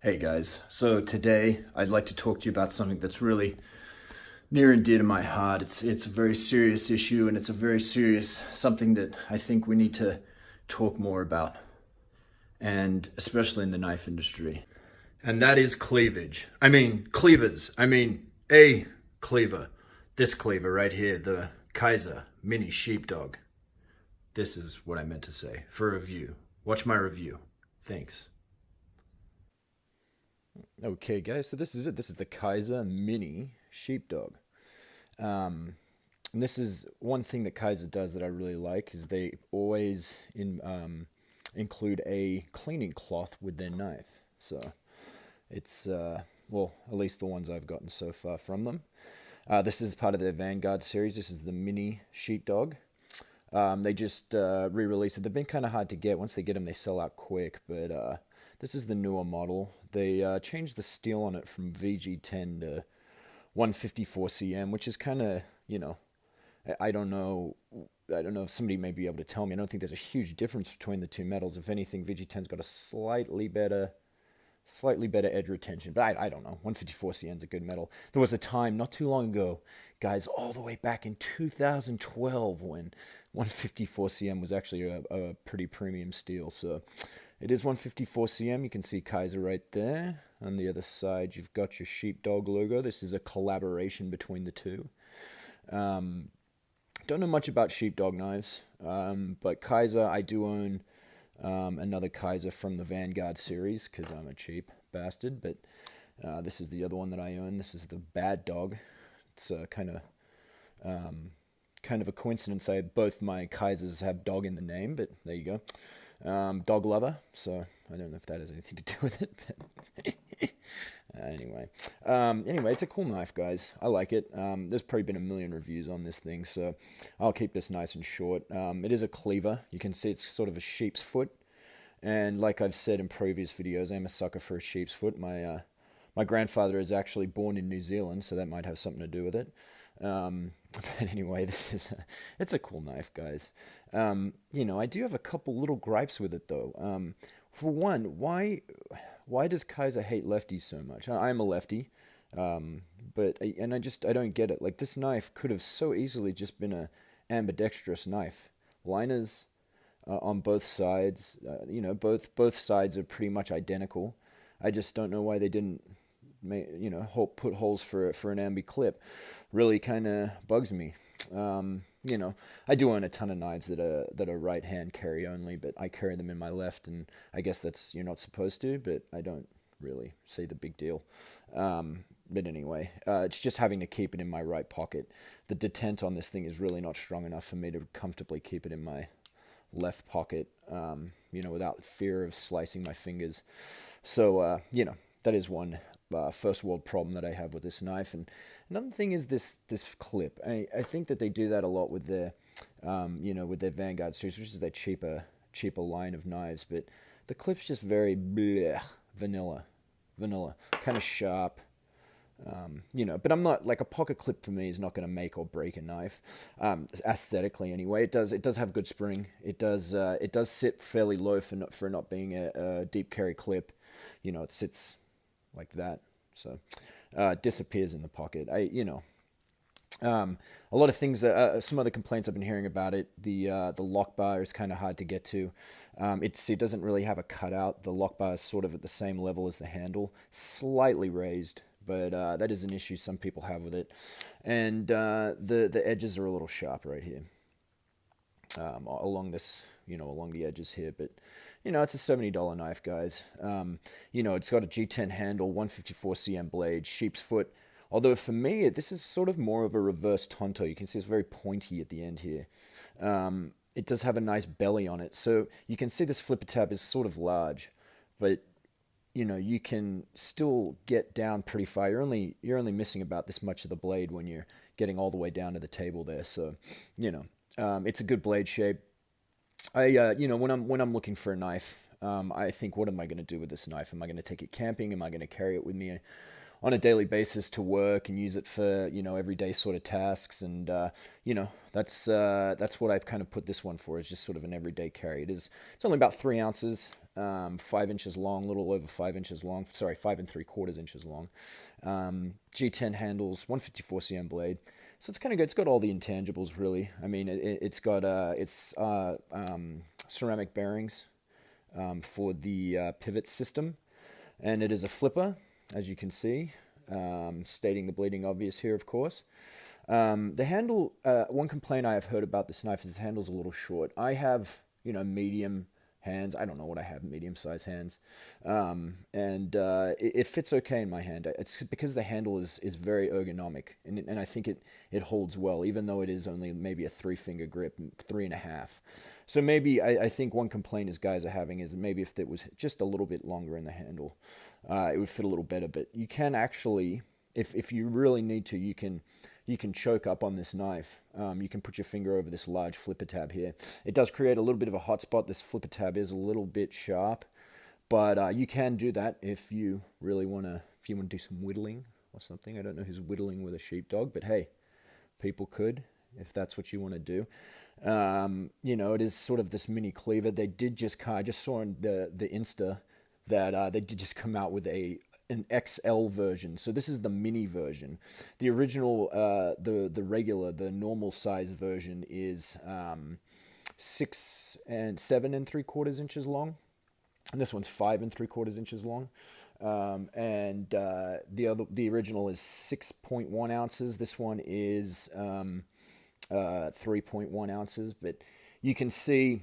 Hey guys, so today I'd like to talk to you about something that's really near and dear to my heart. It's a very serious issue, and it's a very serious something that I think we need to talk more about, and especially in the knife industry. And that is cleavage. I mean cleavers. I mean a cleaver. This cleaver right here, the Kizer Mini Sheepdog. This is what I meant to say for review. Watch my review. Thanks. Okay, guys, so this is it. This is the Kizer Mini Sheepdog. And this is one thing that Kizer does that I really like is they always include a cleaning cloth with their knife. So it's well, at least the ones I've gotten so far from them. This is part of their Vanguard series. This is the Mini Sheepdog. They just re-released it. They've been kind of hard to get. Once they get them, they sell out quick. But this is the newer model. They changed the steel on it from VG10 to 154 cm, which is kind of, I don't know. I don't know if somebody may be able to tell me. I don't think there's a huge difference between the two metals. If anything, VG10's got a slightly better edge retention, but I don't know. 154 CN is a good metal. There was a time not too long ago, guys, all the way back in 2012 when 154 CM was actually a pretty premium steel. So it is 154 CM. You can see Kizer right there. On the other side, you've got your Sheepdog logo. This is a collaboration between the two. Don't know much about Sheepdog knives, but Kizer, I do own another Kizer from the Vanguard series because I'm a cheap bastard. But this is the other one that I own. This is the Bad Dog. It's kind of a coincidence. Both my Kizers have dog in the name, but there you go. Dog lover. So I don't know if that has anything to do with it. But anyway, it's a cool knife, guys. I like it. There's probably been a million reviews on this thing, so I'll keep this nice and short. It is a cleaver. You can see it's sort of a sheep's foot, and like I've said in previous videos, I'm a sucker for a sheep's foot. My grandfather is actually born in New Zealand, so that might have something to do with it. But anyway, it's a cool knife, guys. I do have a couple little gripes with it though. For one, why does Kizer hate lefties so much? I'm a lefty, but I don't get it. Like this knife could have so easily just been a ambidextrous knife. Liners on both sides, both sides are pretty much identical. I just don't know why they didn't put holes for an ambi clip. Really kind of bugs me. I do own a ton of knives that are right hand carry only, but I carry them in my left, and I guess that's you're not supposed to, but I don't really see the big deal. But anyway, it's just having to keep it in my right pocket. The detent on this thing is really not strong enough for me to comfortably keep it in my left pocket, without fear of slicing my fingers. So, that is one first world problem that I have with this knife. And another thing is this clip. I think that they do that a lot with their, with their Vanguard series, which is their cheaper line of knives. But the clip's just very bleh, vanilla, kind of sharp. But I'm not like a pocket clip for me is not going to make or break a knife, aesthetically anyway. It does have good spring. It does sit fairly low for not being a deep carry clip. It sits like that, so disappears in the pocket. A lot of things. Some other complaints I've been hearing about it. The lock bar is kind of hard to get to. It doesn't really have a cutout. The lock bar is sort of at the same level as the handle, slightly raised, but that is an issue some people have with it. And the edges are a little sharp right here, along along the edges here. But it's a $70 knife, guys. It's got a G10 handle, 154 cm blade, sheep's foot. Although for me, this is sort of more of a reverse Tonto. You can see it's very pointy at the end here. It does have a nice belly on it, so you can see this flipper tab is sort of large, but you can still get down pretty far. You're only missing about this much of the blade when you're getting all the way down to the table there. So, it's a good blade shape. When I'm looking for a knife, I think, what am I going to do with this knife? Am I going to take it camping? Am I going to carry it with me on a daily basis to work and use it for, everyday sort of tasks. And, that's what I've kind of put this one for, is just sort of an everyday carry. It's only about 3 ounces, 5 inches long, a little over 5 inches long. Sorry, 5 3/4 inches long. G10 handles, 154 cm blade. So it's kind of good. It's got all the intangibles, really. I mean, it's got ceramic bearings for the pivot system, and it is a flipper, as you can see, stating the bleeding obvious here, of course. The handle, one complaint I have heard about this knife is the handle's a little short. I have, medium hands. I don't know what I have, medium-sized hands. It fits okay in my hand. It's because the handle is very ergonomic, and I think it holds well, even though it is only maybe a 3-finger grip, 3.5. So maybe I think one complaint is guys are having is maybe if it was just a little bit longer in the handle, it would fit a little better. But you can actually, if you really need to, you can choke up on this knife. You can put your finger over this large flipper tab here. It does create a little bit of a hot spot. This flipper tab is a little bit sharp, but you can do that if you really want to. If you want to do some whittling or something. I don't know who's whittling with a sheepdog, but hey, people could if that's what you want to do. It is sort of this mini cleaver. They did I just saw in the Insta that they did just come out with an XL version. So this is the mini version. The original, the regular, the normal size version is 6 and 7 3/4 inches long, and this one's 5 3/4 inches long. The original is 6.1 ounces. This one is 3.1 ounces. But you can see.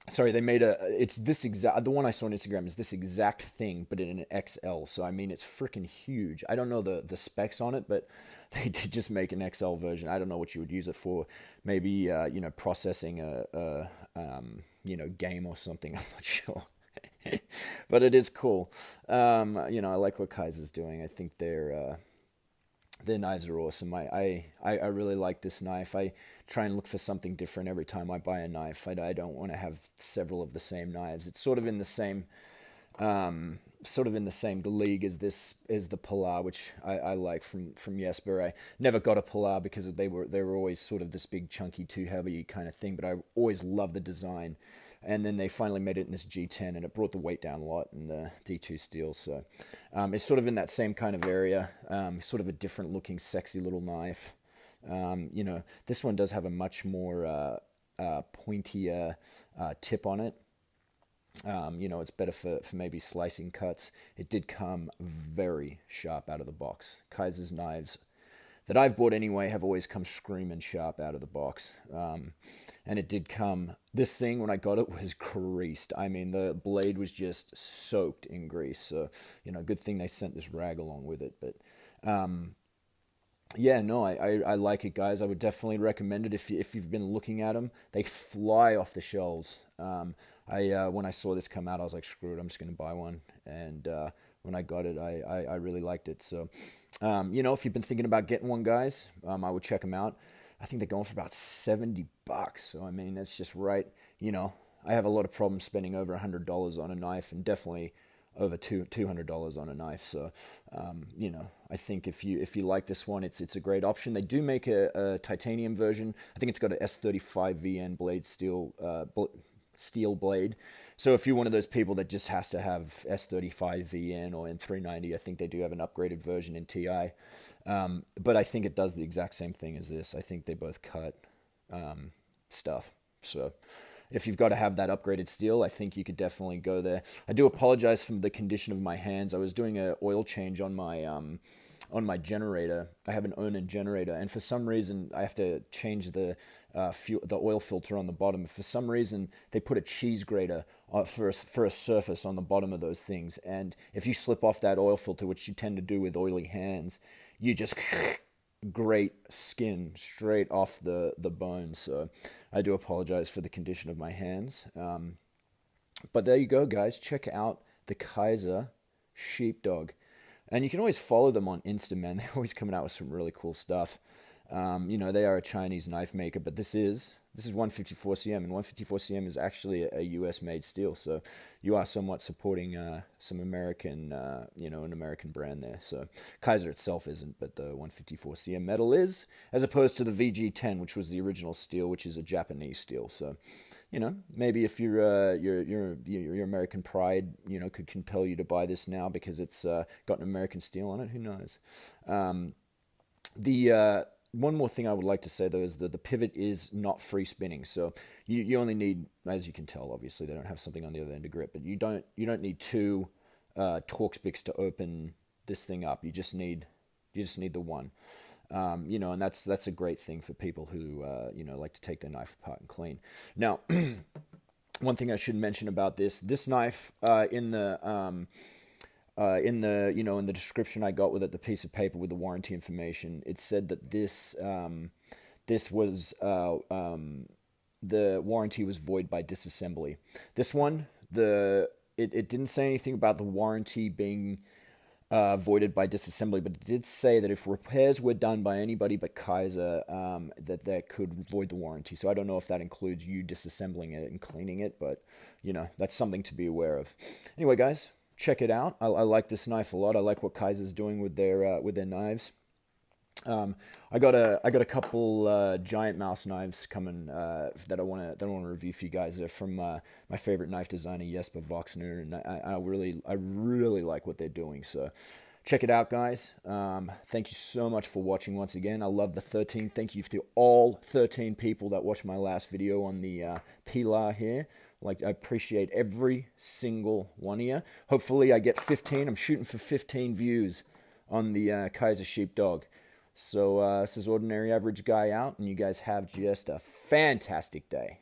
Sorry, it's this exact, the one I saw on Instagram is this exact thing, but in an XL. So, I mean, it's freaking huge. I don't know the specs on it, but they did just make an XL version. I don't know what you would use it for. Maybe, processing a game or something. I'm not sure. But it is cool. I like what Kizer's doing. I think their knives are awesome. I really like this knife. I try and look for something different every time I buy a knife. I don't want to have several of the same knives. It's sort of in the same league as the Polar, which I like from Jesper. I never got a Polar because they were always sort of this big chunky too heavy kind of thing, but I always loved the design. And then they finally made it in this G10, and it brought the weight down a lot in the D2 steel. So it's sort of in that same kind of area, sort of a different looking, sexy little knife. This one does have a much more pointier tip on it. It's better for maybe slicing cuts. It did come very sharp out of the box. Kizer's knives that I've bought anyway have always come screaming sharp out of the box. And it did come, this thing when I got it was greased. I mean, the blade was just soaked in grease. So, good thing they sent this rag along with it. But I like it, guys. I would definitely recommend it if you've been looking at them. They fly off the shelves. When I saw this come out, I was like, screw it, I'm just going to buy one. And when I got it, I really liked it. So, if you've been thinking about getting one, guys, I would check them out. I think they're going for about $70. So, I mean, that's just right. I have a lot of problems spending over $100 on a knife, and definitely over $200 on a knife. So, I think if you like this one, it's a great option. They do make a titanium version. I think it's got a S35 VN blade steel blade. So if you're one of those people that just has to have S35 VN or N390, I think they do have an upgraded version in TI. But I think it does the exact same thing as this. I think they both cut stuff. So if you've got to have that upgraded steel, I think you could definitely go there. I do apologize for the condition of my hands. I was doing an oil change on my generator. I have an Onan generator, and for some reason I have to change the oil filter on the bottom. For some reason they put a cheese grater for a surface on the bottom of those things, and if you slip off that oil filter, which you tend to do with oily hands, you just grate skin straight off the bone. So I do apologize for the condition of my hands. But there you go, guys. Check out the Kizer Sheepdog. And you can always follow them on Insta, man. They're always coming out with some really cool stuff. They are a Chinese knife maker, but this is This is 154 cm, and 154 cm is actually a US made steel. So you are somewhat supporting some American, an American brand there. So Kizer itself isn't, but the 154 cm metal is, as opposed to the VG10, which was the original steel, which is a Japanese steel. So, maybe if your American pride, could compel you to buy this now because it's got an American steel on it. Who knows? The one more thing I would like to say though is that the pivot is not free spinning, so you only need, as you can tell, obviously they don't have something on the other end of grip, but you don't need two Torx picks to open this thing up. You just need the one, and that's a great thing for people who like to take their knife apart and clean. Now, one thing I should mention about this knife in the description I got with it, the piece of paper with the warranty information, it said that this was the warranty was void by disassembly. This one, it didn't say anything about the warranty being voided by disassembly, but it did say that if repairs were done by anybody but Kizer, that could void the warranty. So I don't know if that includes you disassembling it and cleaning it, but that's something to be aware of. Anyway, guys, check it out. I like this knife a lot. I like what Kizer's doing with their knives. I got a couple giant mouse knives coming that I want to review for you guys. They're from my favorite knife designer Jesper Voxner, and I really like what they're doing. So check it out, guys. Thank you so much for watching once again. I love the 13. Thank you to all 13 people that watched my last video on the Pilar here. I appreciate every single one of you. Hopefully I get 15. I'm shooting for 15 views on the Kizer Sheepdog. So this is Ordinary Average Guy out, and you guys have just a fantastic day.